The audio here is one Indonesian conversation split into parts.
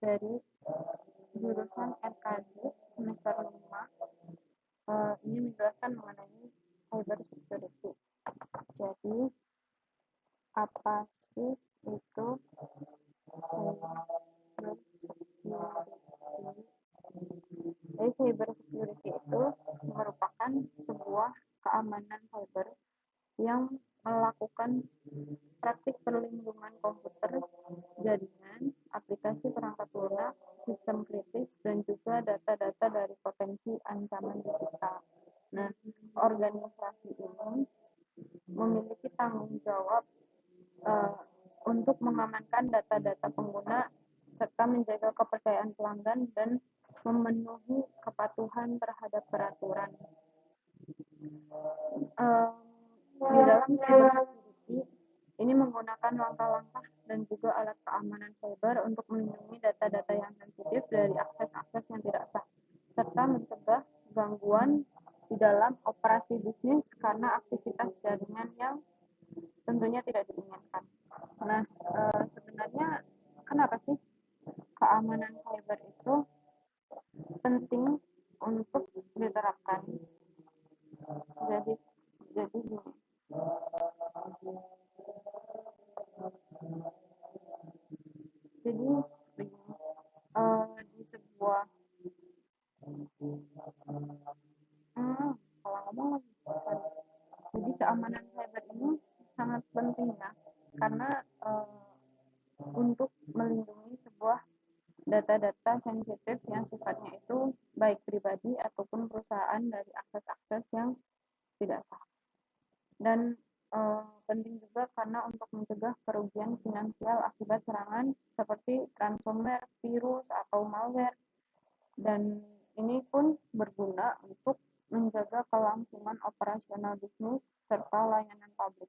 dari jurusan FKG semester 5. Ini menjelaskan mengenai cyber security. Jadi, apa sih itu cyber security? Jadi, cyber security itu merupakan sebuah keamanan cyber yang melakukan praktik perlindungan komputer, jaringan, aplikasi perangkat lunak, sistem kritis, dan juga data-data dari potensi ancaman digital. Nah, organisasi ini memiliki tanggung jawab untuk mengamankan data-data pengguna serta menjaga kepercayaan pelanggan dan memenuhi kepatuhan terhadap peraturan. Di dalam cyber security ini menggunakan langkah-langkah dan juga alat keamanan cyber untuk melindungi data-data yang sensitif dari akses-akses yang tidak sah, serta mencegah gangguan di dalam operasi bisnis karena aktivitas jaringan yang tentunya tidak diinginkan. Nah, sebenarnya kenapa sih keamanan cyber itu penting untuk diterapkan? Jadi gini. Jadi di sebuah salah ngomong lagi. Jadi keamanan cyber ini sangat penting ya, karena untuk melindungi sebuah data-data sensitif yang sifatnya itu baik pribadi ataupun perusahaan dari akses-akses yang tidak sah. Dan penting juga karena untuk mencegah kerugian finansial akibat serangan seperti ransomware, virus, atau malware. Dan ini pun berguna untuk menjaga kelangsungan operasional bisnis serta layanan publik,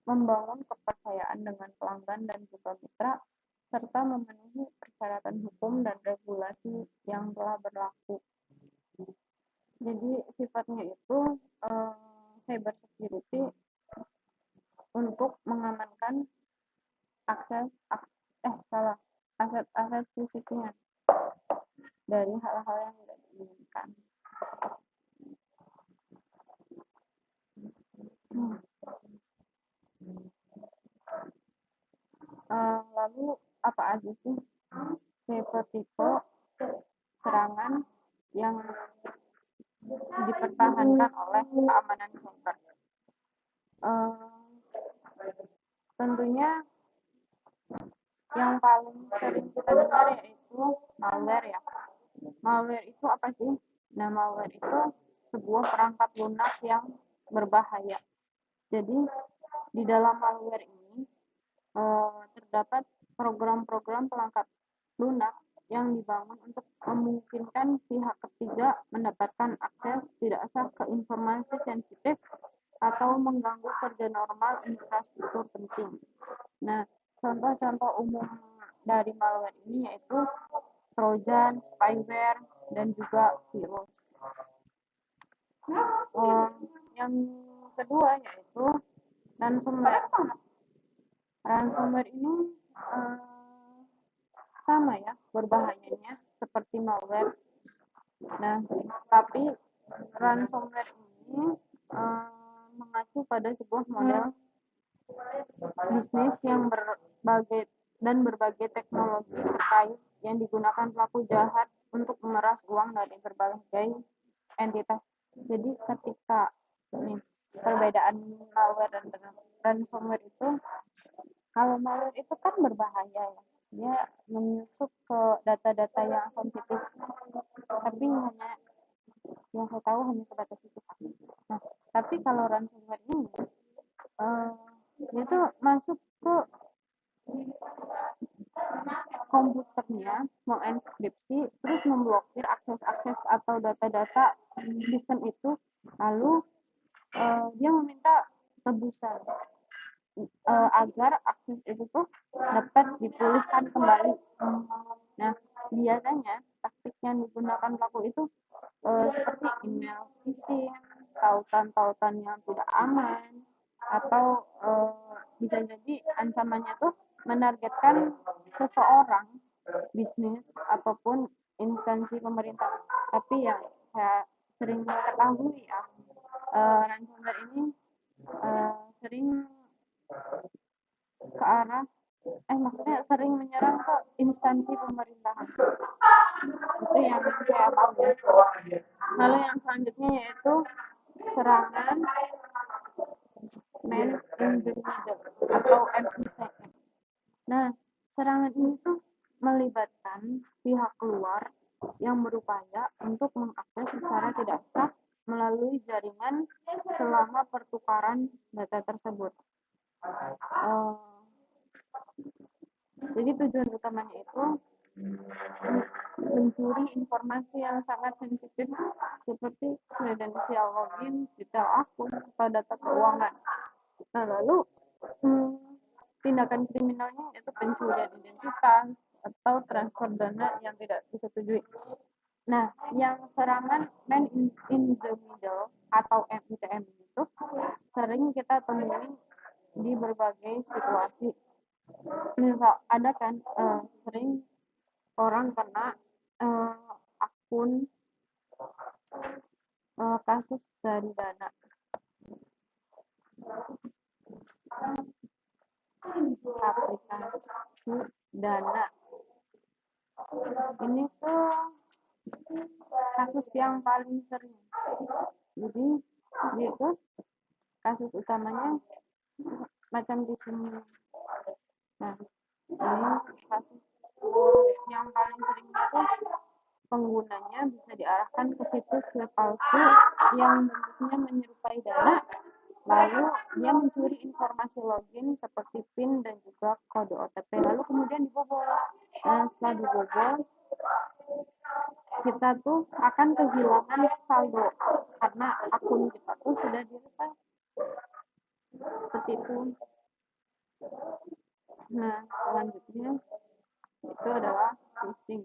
membangun kepercayaan dengan pelanggan dan juga mitra, serta memenuhi persyaratan hukum dan regulasi yang telah berlaku. Jadi sifatnya itu cyber security untuk mengamankan aset-aset fisiknya dari hal-hal yang tidak diinginkan. Lalu apa aja sih tipe-tipe serangan yang dipertahankan oleh keamanan cyber? Tentunya yang paling sering kita dengar yaitu malware ya. Malware itu apa sih? Nah, malware itu sebuah perangkat lunak yang berbahaya. Jadi di dalam malware ini terdapat program-program pelengkap lunak yang dibangun untuk memungkinkan pihak ketiga mendapatkan akses tidak sah ke informasi sensitif atau mengganggu kerja normal infrastruktur penting. Nah, contoh-contoh umum dari malware ini yaitu trojan, spyware, dan juga virus. Yang kedua yaitu ransomware. Ransomware ini sama ya berbahayanya seperti malware. Nah, tapi ransomware ini mengacu pada sebuah model bisnis yang berbagai teknologi terkait yang digunakan pelaku jahat untuk memeras uang dari berbagai entitas. Jadi ketika perbedaan malware dan ransomware itu, kalau malware itu kan berbahaya ya, dia menyusup ke data-data yang sensitif, tapi hanya yang saya tahu hanya sebatas itu. Nah, tapi kalau ransomware ini itu masuk ke komputernya, mengenkripsi, terus memblokir akses-akses atau data-data sistem itu, lalu dia meminta tebusan agar akses itu tuh dapat dipulihkan kembali. Nah, biasanya taktik yang digunakan pelaku itu seperti email phishing, tautan-tautan yang tidak aman, atau bisa jadi ancamannya tuh menargetkan seseorang bisnis ataupun instansi pemerintah. Tapi yang saya sering ketahui ya, ransomware ini sering ke arah maksudnya sering menyerang ke instansi pemerintahan. Itu yang saya tahu ya. Lalu yang selanjutnya yaitu serangan man in the middle atau MICM. Nah, serangan ini tuh melibatkan pihak luar yang berupaya untuk mengakses secara tidak sah melalui jaringan selama pertukaran data tersebut. Jadi tujuan utamanya itu mencuri informasi yang sangat sensitif seperti kredensial login, detail akun, atau data keuangan. Nah, lalu tindakan kriminalnya yaitu pencurian identitas atau transfer dana yang tidak disetujui. Nah, yang serangan man in the middle atau MITM itu sering kita temui di berbagai situasi. Misal ada kan sering orang kena akun kasus dari dana. Aplikasi dana. Ini tuh kasus yang paling sering. Jadi itu kasus utamanya macam di sini. Nah, ini kasus yang paling sering itu penggunanya bisa diarahkan ke situs web palsu yang bentuknya menyerupai dana, lalu dia mencuri informasi login seperti PIN dan juga kode OTP, lalu kemudian dibobol. Nah, setelah dibobol, kita tuh akan kehilangan saldo karena akun kita tuh sudah diretas. Seperti itu. Nah, selanjutnya itu adalah phishing.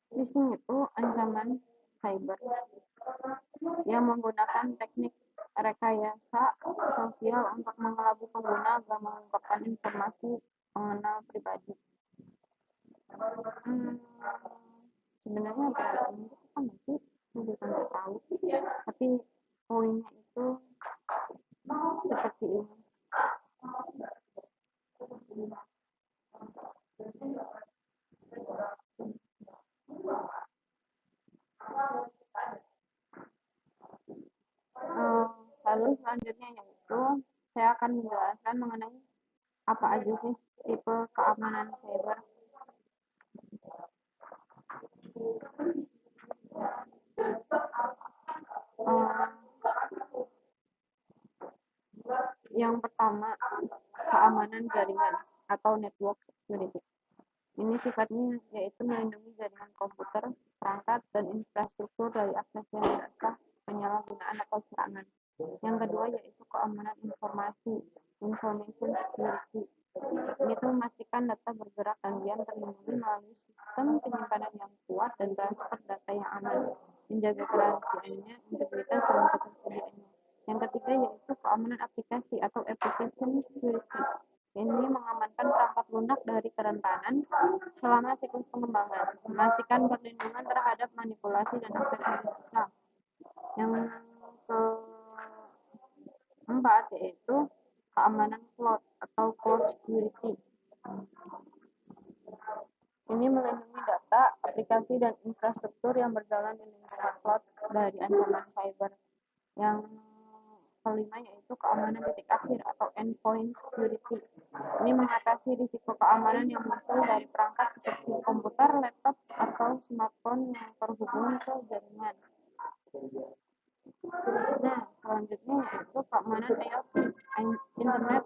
Phishing itu ancaman cyber yang menggunakan teknik rekayasa sosial untuk mengelabui pengguna agar mengungkapkan informasi mengenal pribadi. Sebenarnya apa itu kan nanti kita nggak tahu, tapi poinnya itu seperti ini. Lalu selanjutnya yaitu saya akan menjelaskan mengenai apa aja sih tipe keamanan cyber. Yang pertama, keamanan jaringan atau network security. Ini sifatnya yaitu melindungi jaringan komputer, perangkat, dan infrastruktur dari akses yang tidak sah, penyalahgunaan atau serangan. Yang kedua yaitu keamanan informasi, information security. Ini tuh memastikan data bergerak dan diam terlindungi melalui sistem penyimpanan yang kuat dan transfer data yang aman, menjaga kerahasiaannya, integritas, dan ketersediaannya. Yang ketiga yaitu keamanan aplikasi atau application security. Ini mengamankan perangkat lunak dari kerentanan selama siklus pengembangan, memastikan perlindungan terhadap manipulasi dan akses yang bisa. Yang keempat yaitu keamanan cloud atau cloud security. Ini melindungi data, aplikasi, dan infrastruktur yang berjalan di lingkungan cloud dari ancaman cyber. Yang kelima yaitu keamanan titik akhir atau endpoint security. Ini mengatasi risiko keamanan yang muncul dari perangkat seperti komputer, laptop, atau smartphone yang terhubung ke jaringan. Nah, selanjutnya yaitu keamanan IoT, Internet